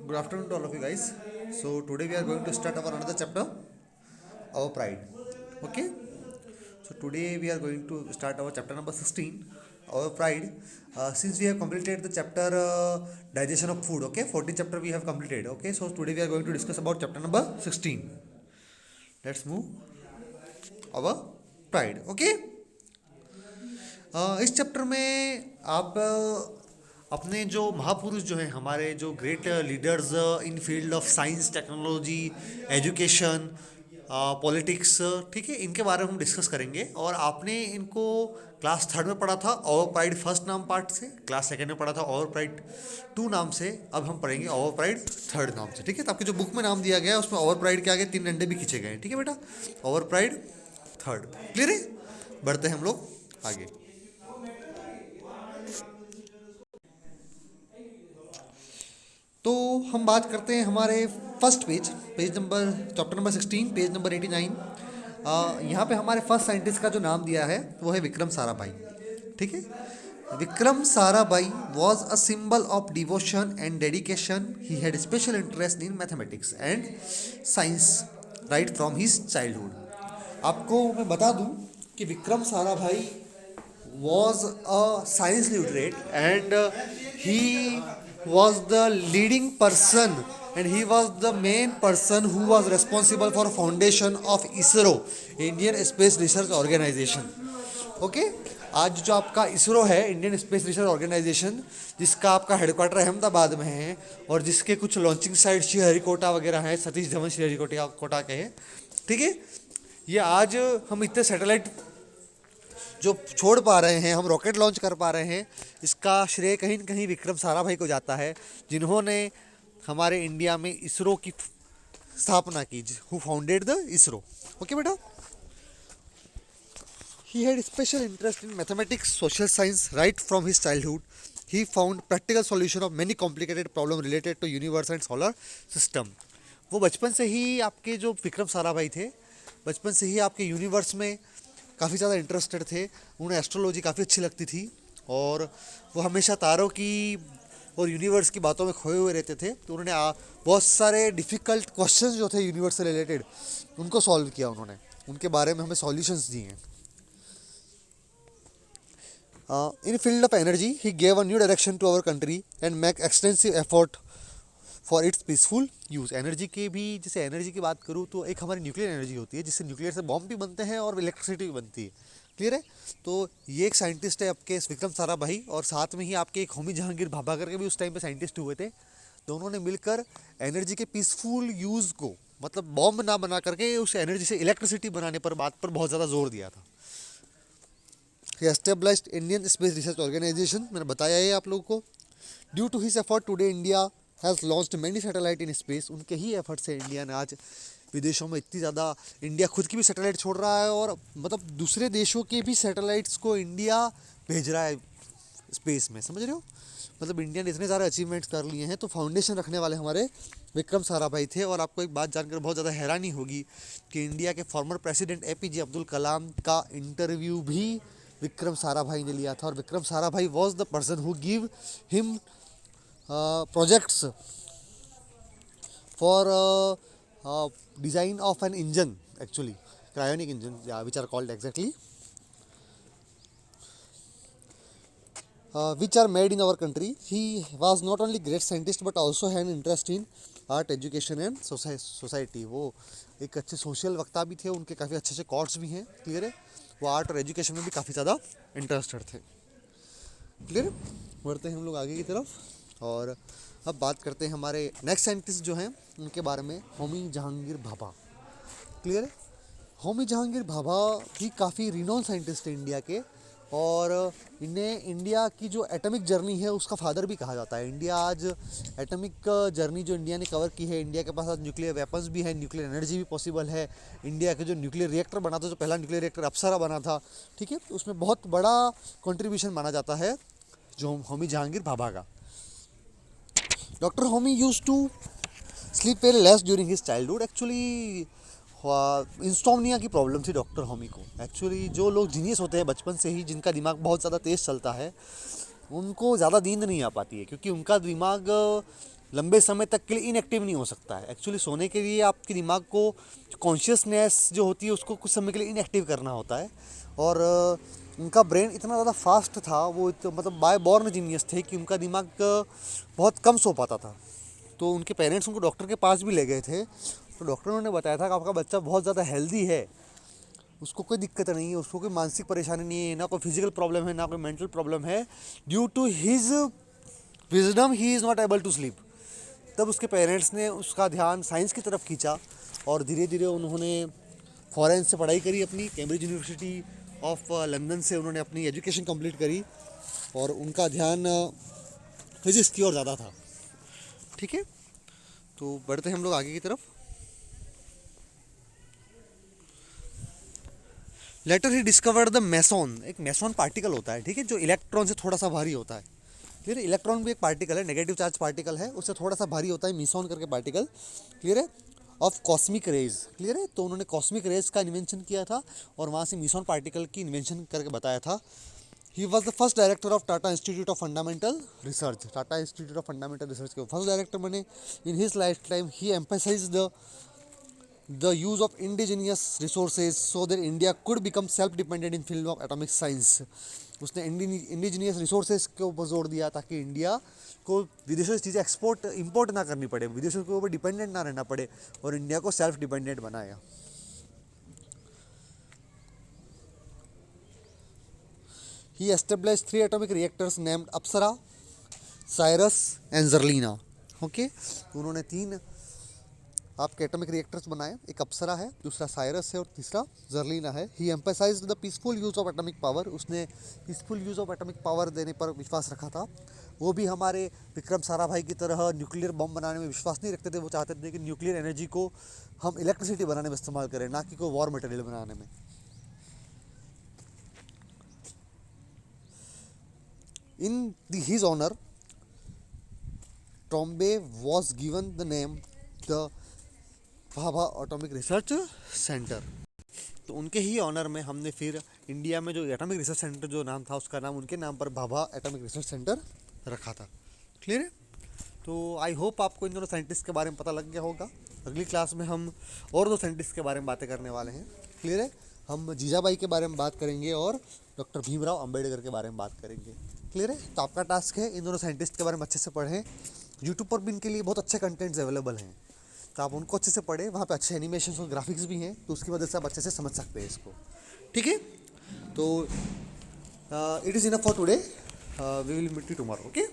Good afternoon to all of you guys. So today we are going to start our another chapter, our pride. Okay. So today we are going to start our chapter number 16, our pride. Since we have completed the chapter digestion of food, okay, 14 chapter we have completed. Okay. So today we are going to discuss about chapter number 16. Let's move our pride. Okay. इस chapter में आप अपने जो महापुरुष जो हैं हमारे जो great leaders in field of science technology education politics, ठीक है, इनके बारे में हम डिस्कस करेंगे। और आपने इनको क्लास थर्ड में पढ़ा था ओवर प्राइड फर्स्ट नाम पार्ट से, क्लास सेकेंड में पढ़ा था ओवर प्राइड टू नाम से, अब हम पढ़ेंगे ओवर प्राइड थर्ड नाम से। ठीक है, तो आपकी जो बुक में नाम दिया गया है उसमें ओवर प्राइड के आगे 3 डंडे भी खींचे गए हैं। ठीक है बेटा, ओवर प्राइड थर्ड। क्लियर है? बढ़ते हैं हम लोग आगे। तो हम बात करते हैं हमारे first page number chapter number 16 page number 89। यहाँ पे हमारे फर्स्ट साइंटिस्ट का जो नाम दिया है वो है विक्रम साराभाई। ठीक है, Vikram Sarabhai was a symbol of devotion and dedication. He had special interest in mathematics and science right from his childhood. आपको मैं बता दूं कि Vikram Sarabhai was a science literate and he was the leading person and he was the main person who was responsible for foundation of ISRO, Indian Space Research Organization. Okay, आज जो आपका इसरो है Indian space research organisation, जिसका आपका headquarter Ahmedabad में है और जिसके कुछ लॉन्चिंग साइट श्रीहरिकोटा वगैरह हैं, सतीश धवन श्रीहरिकोटा के हैं। ठीक है, ये आज हम इतने सैटेलाइट जो छोड़ पा रहे हैं, हम रॉकेट लॉन्च कर पा रहे हैं, इसका श्रेय कहीं न कहीं विक्रम साराभाई को जाता है, जिन्होंने हमारे इंडिया में इसरो की स्थापना की, who founded the ISRO. Okay बेटा, he had special interest in mathematics social science right from his childhood. He found practical solution of many complicated problem related to universe and solar system. वो बचपन से ही आपके जो विक्रम साराभाई थे, बचपन से ही आपके यूनिवर्स में काफ़ी ज़्यादा इंटरेस्टेड थे। उन्हें एस्ट्रोलॉजी काफ़ी अच्छी लगती थी और वो हमेशा तारों की और यूनिवर्स की बातों में खोए हुए रहते थे। तो उन्होंने बहुत सारे डिफ़िकल्ट क्वेश्चंस जो थे यूनिवर्स से रिलेटेड, उनको सॉल्व किया उन्होंने, उनके बारे में हमें सॉल्यूशंस दिए हैं। In field of energy he gave a new direction to our country and make extensive effort for its peaceful use. Energy के भी, जैसे एनर्जी की बात करूँ तो एक हमारी न्यूक्लियर एनर्जी होती है, जिससे न्यूक्लियर से बॉम्ब भी बनते हैं और इलेक्ट्रिसिटी भी बनती है। क्लियर है? तो ये एक साइंटिस्ट है आपके विक्रम साराभाई, और साथ में ही आपके एक होमी जहांगीर भाभा करके भी उस टाइम पे साइंटिस्ट हुए थे। दोनों ने मिलकर एनर्जी के पीसफुल यूज़ को, मतलब बॉम्ब ना बना करके उस एनर्जी से इलेक्ट्रिसिटी बनाने पर बात पर बहुत ज़्यादा जोर दिया था। Established Indian space research organisation, मैंने बताया है आप लोगों को। Due to his effort today India has launched many satellite in space. उनके ही एफर्ट से इंडिया ने आज विदेशों में इतनी ज़्यादा, इंडिया खुद की भी सैटेलाइट छोड़ रहा है और मतलब दूसरे देशों के भी सैटेलाइट्स को इंडिया भेज रहा है स्पेस में। समझ रहे हो? मतलब इंडिया ने इतने सारे अचीवमेंट्स कर लिए हैं। तो फाउंडेशन रखने वाले हमारे विक्रम साराभाई थे। और आपको एक बात जानकर बहुत ज़्यादा हैरानी होगी कि इंडिया के former president APJ Abdul Kalam का इंटरव्यू भी विक्रम साराभाई ने लिया था। और Vikram Sarabhai was the person who give him projects for design of an engine, actually cryonic engine, yeah, which are called exactly which are made in our country. He was not only great scientist but also had an interest in art, education and society. वो एक अच्छे social वक्ता भी थे, उनके काफ़ी अच्छे अच्छे कोट्स भी हैं। क्लियर है? वो आर्ट और एजुकेशन में भी काफ़ी ज़्यादा इंटरेस्टेड थे। क्लियर? बढ़ते हैं हम लोग आगे की तरफ और अब बात करते हैं हमारे नेक्स्ट साइंटिस्ट जो हैं उनके बारे में, होमी जहांगीर भाभा। क्लियर है? होमी जहांगीर भाभा भी काफ़ी रिनोन साइंटिस्ट हैं इंडिया के, और इन्हें इंडिया की जो एटॉमिक जर्नी है उसका फादर भी कहा जाता है। इंडिया आज एटॉमिक जर्नी जो इंडिया ने कवर की है, इंडिया के पास आज न्यूक्लियर वेपन्स भी है, न्यूक्लियर एनर्जी भी पॉसिबल है। इंडिया के जो न्यूक्लियर रिएक्टर बना था, जो पहला न्यूक्लियर रिएक्टर अप्सरा बना था, ठीक है, उसमें बहुत बड़ा कंट्रीब्यूशन माना जाता है जो होमी जहांगीर भाभा का। Doctor Homi used to sleep very less during his childhood. Actually insomnia की प्रॉब्लम थी डॉक्टर होमी को। एक्चुअली जो लोग जीनियस होते हैं बचपन से ही, जिनका दिमाग बहुत ज़्यादा तेज़ चलता है, उनको ज़्यादा नींद नहीं आ पाती है, क्योंकि उनका दिमाग लंबे समय तक के लिए इनएक्टिव नहीं हो सकता है। एक्चुअली सोने के लिए आपके दिमाग को कॉन्शियसनेस जो होती है उसको कुछ समय के लिए इनएक्टिव करना होता है। और उनका ब्रेन इतना ज़्यादा फास्ट था, वो मतलब बाय बॉर्न जीनियस थे कि उनका दिमाग बहुत कम सो पाता था। तो उनके पेरेंट्स उनको डॉक्टर के पास भी ले गए थे, तो डॉक्टर ने बताया था कि आपका बच्चा बहुत ज़्यादा हेल्दी है, उसको कोई दिक्कत नहीं है, उसको कोई मानसिक परेशानी नहीं है, ना कोई फिजिकल प्रॉब्लम है, ना कोई मेंटल प्रॉब्लम है। Due to his wisdom he is not able to sleep. तब उसके पेरेंट्स ने उसका ध्यान साइंस की तरफ खींचा और धीरे धीरे उन्होंने फॉरेन से पढ़ाई करी, अपनी कैम्ब्रिज यूनिवर्सिटी ऑफ लंदन से उन्होंने अपनी एजुकेशन कंप्लीट करी और उनका ध्यान फिजिक्स की ओर ज़्यादा था। ठीक है, तो बढ़ते हैं हम लोग आगे की तरफ। Later he discovered the meson. एक मेसॉन पार्टिकल होता है, ठीक है, जो इलेक्ट्रॉन से थोड़ा सा भारी होता है। क्लियर है, इलेक्ट्रॉन भी एक पार्टिकल है, नेगेटिव चार्ज पार्टिकल है, उससे थोड़ा सा भारी होता है, मीसॉन करके पार्टिकल। क्लियर है, ऑफ कॉस्मिक रेज। क्लियर है, तो उन्होंने कॉस्मिक रेज का इन्वेंशन किया था और वहाँ से मीसॉन पार्टिकल की इन्वेंशन करके बताया था। He was the first director of Tata institute of fundamental research. Tata institute of fundamental research के फर्स्ट डायरेक्टर बने। In his life time he emphasize the use of indigenous resources so that India could become self-dependent in field of atomic science। उसने indigenous resources के ऊपर जोर दिया ताकि India को विदेशों से चीज़ें एक्सपोर्ट इंपोर्ट ना करनी पड़े, विदेशों के ऊपर डिपेंडेंट ना रहना पड़े और इंडिया को सेल्फ डिपेंडेंट बनाया। He establish 3 atomic reactors named Apsara, Cirus and Zerlina. Okay, उन्होंने 3 आपके एटॉमिक रिएक्टर्स बनाए, एक अप्सरा है, दूसरा साइरस है और तीसरा जर्लिना है। He emphasized the peaceful use of atomic power. उसने peaceful use of atomic power देने पर विश्वास रखा था। वो भी हमारे विक्रम साराभाई की तरह न्यूक्लियर बम बनाने में विश्वास नहीं रखते थे। वो चाहते थे कि न्यूक्लियर एनर्जी को हम इलेक्ट्रिसिटी बनाने में इस्तेमाल करें, ना कि कोई वॉर मटेरियल बनाने में। In his honour Trombay was given the name the Bhabha atomic research centre. तो उनके ही ऑनर में हमने फिर इंडिया में जो एटॉमिक रिसर्च सेंटर जो नाम था उसका नाम उनके नाम पर भाभा एटॉमिक रिसर्च सेंटर रखा था। क्लियर है, तो आई होप आपको इन दोनों साइंटिस्ट के बारे में पता लग गया होगा। अगली क्लास में हम और 2 साइंटिस्ट के बारे में बातें करने वाले हैं। क्लियर है, हम जीजाबाई के बारे में बात करेंगे और डॉक्टर भीमराव अंबेडकर के बारे में बात करेंगे। क्लियर है, तो आपका टास्क है इन दोनों साइंटिस्ट के बारे में अच्छे से पढ़ें। यूट्यूब पर भी इनके लिए बहुत अच्छे कंटेंट्स अवेलेबल हैं, तो आप उनको अच्छे से पढ़ें। वहाँ पे अच्छे एनिमेशन और ग्राफिक्स भी हैं, तो उसकी वजह से आप अच्छे से समझ सकते हैं इसको। ठीक है, तो it is enough for today, we will meet you tomorrow. Okay.